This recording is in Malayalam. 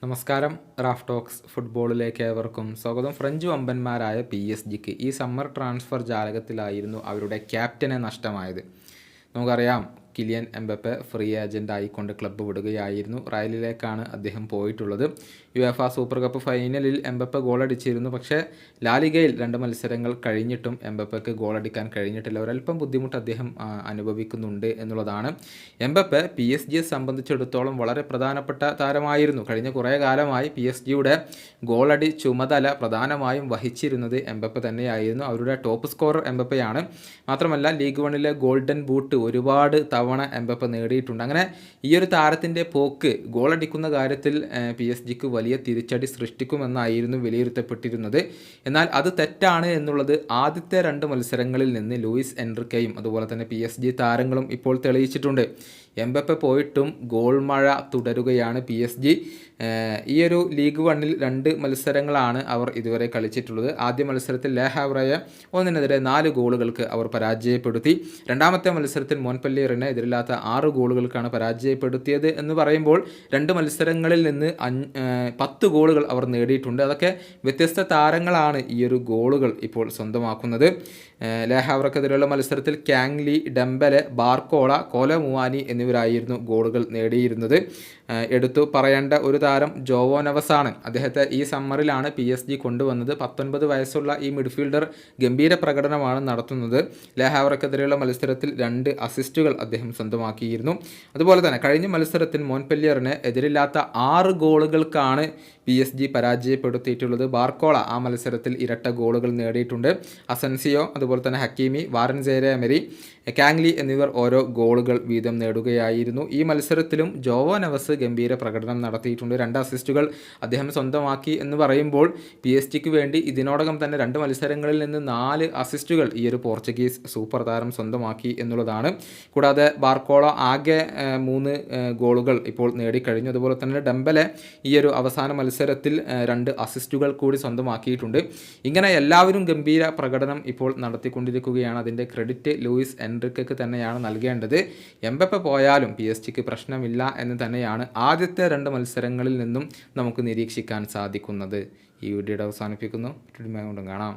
നമസ്കാരം. റാഫ് ടോക്സ് ഫുട്ബോളിലേക്ക് ഏവർക്കും സ്വാഗതം. ഫ്രഞ്ച് വമ്പന്മാരായ PSG ഈ സമ്മർ ട്രാൻസ്ഫർ ജാലകത്തിലായിരുന്നു അവരുടെ ക്യാപ്റ്റനെ നഷ്ടമായത്. നമുക്കറിയാം, കിലിയൻ എംബപ്പെ ഫ്രീ ഏജൻ്റ് ആയിക്കൊണ്ട് ക്ലബ്ബ് വിടുകയായിരുന്നു. റയലിലേക്കാണ് അദ്ദേഹം പോയിട്ടുള്ളത്. യുവേഫ സൂപ്പർ കപ്പ് ഫൈനലിൽ എംബപ്പെ ഗോളടിച്ചിരുന്നു. പക്ഷേ ലാലിഗയിൽ 2 മത്സരങ്ങൾ കഴിഞ്ഞിട്ടും എംബപ്പയ്ക്ക് ഗോളടിക്കാൻ കഴിഞ്ഞിട്ടില്ല. ഒരല്പം ബുദ്ധിമുട്ട് അദ്ദേഹം അനുഭവിക്കുന്നുണ്ട് എന്നുള്ളതാണ്. എംബപ്പെ PSG സംബന്ധിച്ചിടത്തോളം വളരെ പ്രധാനപ്പെട്ട താരമായിരുന്നു. കഴിഞ്ഞ കുറേ കാലമായി PSG ഗോളടി ചുമതല പ്രധാനമായും വഹിച്ചിരുന്നത് എംബപ്പെ തന്നെയായിരുന്നു. അവരുടെ ടോപ്പ് സ്കോറർ എംബപ്പയാണ്. മാത്രമല്ല, ലീഗ് 1 ഗോൾഡൻ ബൂട്ട് ഒരുപാട് തവണ എംബപ്പെ നേടിയിട്ടുണ്ട്. അങ്ങനെ ഈ ഒരു താരത്തിൻ്റെ പോക്ക് ഗോളടിക്കുന്ന കാര്യത്തിൽ PSG വലിയ തിരിച്ചടി സൃഷ്ടിക്കുമെന്നായിരുന്നു വിലയിരുത്തപ്പെട്ടിരുന്നത്. എന്നാൽ അത് തെറ്റാണ് എന്നുള്ളത് ആദ്യത്തെ 2 മത്സരങ്ങളിൽ നിന്ന് ലൂയിസ് എൻറിക്കയും അതുപോലെ തന്നെ PSG താരങ്ങളും ഇപ്പോൾ തെളിയിച്ചിട്ടുണ്ട്. എംബപ്പെ പോയിട്ടും ഗോൾ മഴ തുടരുകയാണ് PSG. ഈ ഒരു ലീഗ് 1 2 മത്സരങ്ങളാണ് അവർ ഇതുവരെ കളിച്ചിട്ടുള്ളത്. ആദ്യ മത്സരത്തിൽ ലെ ഹാവ്രയെ 1-നെതിരെ 4 ഗോളുകൾക്ക് അവർ പരാജയപ്പെടുത്തി. രണ്ടാമത്തെ മത്സരത്തിൽ മോൺപെല്ലിയറിനെ എതിരില്ലാത്ത 6 ഗോളുകൾക്കാണ് പരാജയപ്പെടുത്തിയത് എന്ന് പറയുമ്പോൾ 2 മത്സരങ്ങളിൽ നിന്ന് 10 ഗോളുകൾ അവർ നേടിയിട്ടുണ്ട്. അതൊക്കെ വ്യത്യസ്ത താരങ്ങളാണ് ഈ ഒരു ഗോളുകൾ ഇപ്പോൾ സ്വന്തമാക്കുന്നത്. ലെ ഹാവ്രക്കെതിരെയുള്ള മത്സരത്തിൽ കാങ്ലി, ഡെംബലെ, ബാർക്കോള, കോല മുവാനി എന്നിവരായിരുന്നു ഗോളുകൾ നേടിയിരുന്നത്. എടുത്തു പറയേണ്ട ഒരു താരം ജോവോ നെവസാണ്. അദ്ദേഹത്തെ ഈ സമ്മറിലാണ് PSG കൊണ്ടുവന്നത്. 19 വയസ്സുള്ള ഈ മിഡ്ഫീൽഡർ ഗംഭീര പ്രകടനമാണ് നടത്തുന്നത്. ലെ ഹാവ്രക്കെതിരെയുള്ള മത്സരത്തിൽ 2 അസിസ്റ്റുകൾ അദ്ദേഹം സ്വന്തമാക്കിയിരുന്നു. അതുപോലെ തന്നെ കഴിഞ്ഞ മത്സരത്തിൽ മോൺപെല്ലിയറിനെ എതിരില്ലാത്ത 6 ഗോളുകൾക്കാണ് PSG പരാജയപ്പെടുത്തിയിട്ടുള്ളത്. ബാർക്കോള ആ മത്സരത്തിൽ ഇരട്ട ഗോളുകൾ നേടിയിട്ടുണ്ട്. അസൻസിയോ, അതുപോലെ തന്നെ ഹക്കീമി, വാരൻ സേരേമരി, കാങ്ലി എന്നിവർ ഓരോ ഗോളുകൾ വീതം നേടുകയായിരുന്നു. ഈ മത്സരത്തിലും ജോവോ നെവസ് ഗംഭീര പ്രകടനം നടത്തിയിട്ടുണ്ട്. 2 അസിസ്റ്റുകൾ അദ്ദേഹം സ്വന്തമാക്കി എന്ന് പറയുമ്പോൾ PSG വേണ്ടി ഇതിനോടകം തന്നെ 2 മത്സരങ്ങളിൽ നിന്ന് 4 അസിസ്റ്റുകൾ ഈ ഒരു പോർച്ചുഗീസ് സൂപ്പർ താരം സ്വന്തമാക്കി എന്നുള്ളതാണ്. കൂടാതെ ബാർക്കോള ആകെ 3 ഗോളുകൾ ഇപ്പോൾ നേടിക്കഴിഞ്ഞു. അതുപോലെ തന്നെ ഡെംബലെ ഈ ഒരു അവസാന മത്സരത്തിൽ 2 അസിസ്റ്റുകൾ കൂടി സ്വന്തമാക്കിയിട്ടുണ്ട്. ഇങ്ങനെ എല്ലാവരും ഗംഭീര പ്രകടനം ഇപ്പോൾ നടത്തിക്കൊണ്ടിരിക്കുകയാണ്. അതിൻ്റെ ക്രെഡിറ്റ് ലൂയിസ് എൻറിക്കയ്ക്ക് തന്നെയാണ് നൽകേണ്ടത്. എംബപ്പെ പോയാലും PSG പ്രശ്നമില്ല എന്ന് തന്നെയാണ് ആദ്യത്തെ 2 മത്സരങ്ങളിൽ നിന്നും നമുക്ക് നിരീക്ഷിക്കാൻ സാധിക്കുന്നത്. ഈ വീഡിയോയുടെ അവസാനിപ്പിക്കുന്നു. കാണാം.